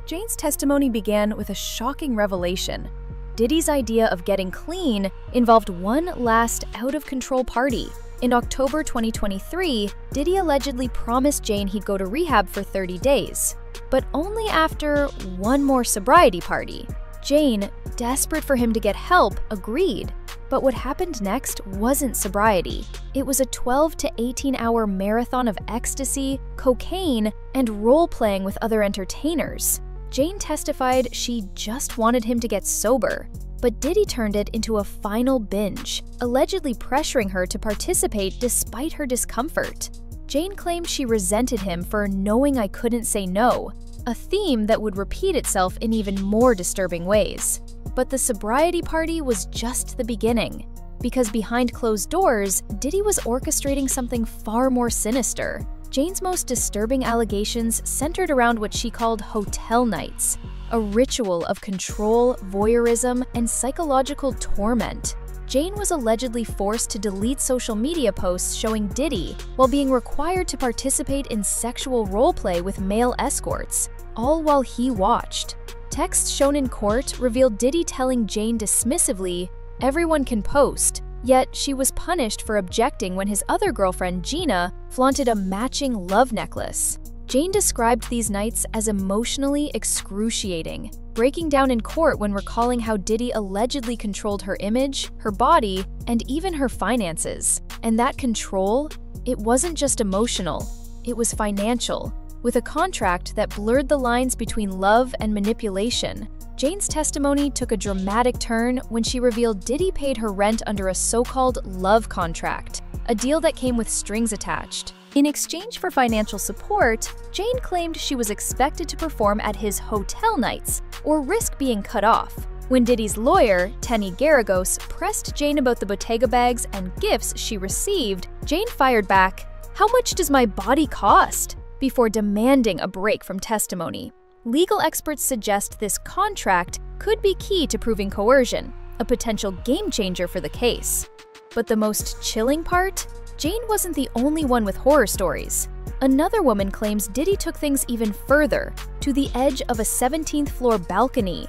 Jane's testimony began with a shocking revelation. Diddy's idea of getting clean involved one last out-of-control party. In October 2023, Diddy allegedly promised Jane he'd go to rehab for 30 days, but only after one more sobriety party. Jane, desperate for him to get help, agreed. But what happened next wasn't sobriety. It was a 12 to 18-hour marathon of ecstasy, cocaine, and role-playing with other entertainers. Jane testified she just wanted him to get sober, but Diddy turned it into a final binge, allegedly pressuring her to participate despite her discomfort. Jane claimed she resented him for knowing I couldn't say no, a theme that would repeat itself in even more disturbing ways. But the sobriety party was just the beginning, because behind closed doors, Diddy was orchestrating something far more sinister. Jane's most disturbing allegations centered around what she called hotel nights, a ritual of control, voyeurism, and psychological torment. Jane was allegedly forced to delete social media posts showing Diddy while being required to participate in sexual roleplay with male escorts, all while he watched. Texts shown in court revealed Diddy telling Jane dismissively, "Everyone can post," yet she was punished for objecting when his other girlfriend, Gina, flaunted a matching love necklace. Jane described these nights as emotionally excruciating, breaking down in court when recalling how Diddy allegedly controlled her image, her body, and even her finances. And that control, it wasn't just emotional, it was financial, with a contract that blurred the lines between love and manipulation. Jane's testimony took a dramatic turn when she revealed Diddy paid her rent under a so-called love contract, a deal that came with strings attached. In exchange for financial support, Jane claimed she was expected to perform at his hotel nights or risk being cut off. When Diddy's lawyer, Tenny Garagos, pressed Jane about the Bottega bags and gifts she received, Jane fired back, "How much does my body cost?" before demanding a break from testimony. Legal experts suggest this contract could be key to proving coercion, a potential game-changer for the case. But the most chilling part? Jane wasn't the only one with horror stories. Another woman claims Diddy took things even further, to the edge of a 17th-floor balcony.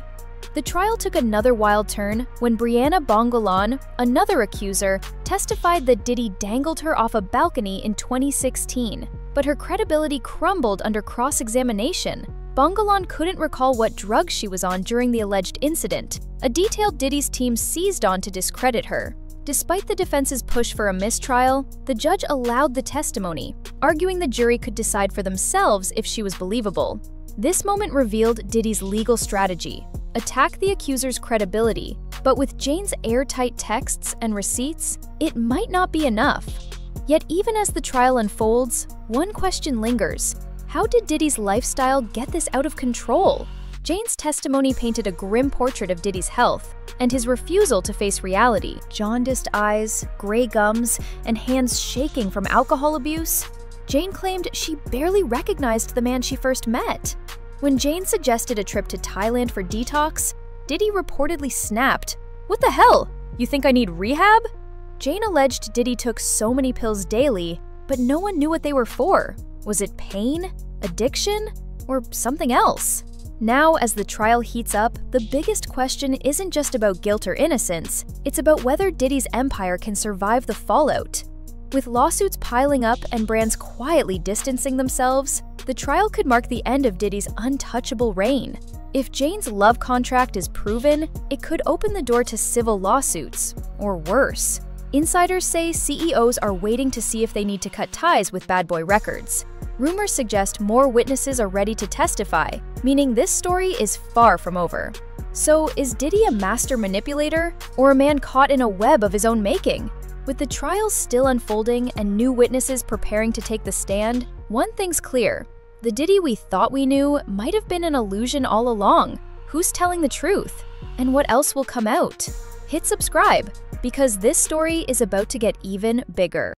The trial took another wild turn when Bryana Bongolan, another accuser, testified that Diddy dangled her off a balcony in 2016. But her credibility crumbled under cross-examination. Bongolan couldn't recall what drugs she was on during the alleged incident, a detail Diddy's team seized on to discredit her. Despite the defense's push for a mistrial, the judge allowed the testimony, arguing the jury could decide for themselves if she was believable. This moment revealed Diddy's legal strategy: attack the accuser's credibility, but with Jane's airtight texts and receipts, it might not be enough. Yet even as the trial unfolds, one question lingers: how did Diddy's lifestyle get this out of control? Jane's testimony painted a grim portrait of Diddy's health and his refusal to face reality. Jaundiced eyes, gray gums, and hands shaking from alcohol abuse. Jane claimed she barely recognized the man she first met. When Jane suggested a trip to Thailand for detox, Diddy reportedly snapped, "What the hell? You think I need rehab?" Jane alleged Diddy took so many pills daily, but no one knew what they were for. Was it pain, addiction, or something else? Now, as the trial heats up, the biggest question isn't just about guilt or innocence, it's about whether Diddy's empire can survive the fallout. With lawsuits piling up and brands quietly distancing themselves, the trial could mark the end of Diddy's untouchable reign. If Jane's love contract is proven, it could open the door to civil lawsuits, or worse. Insiders say CEOs are waiting to see if they need to cut ties with Bad Boy Records. Rumors suggest more witnesses are ready to testify, meaning this story is far from over. So, is Diddy a master manipulator, or a man caught in a web of his own making? With the trial still unfolding and new witnesses preparing to take the stand, one thing's clear: the Diddy we thought we knew might have been an illusion all along. Who's telling the truth? And what else will come out? Hit subscribe, because this story is about to get even bigger.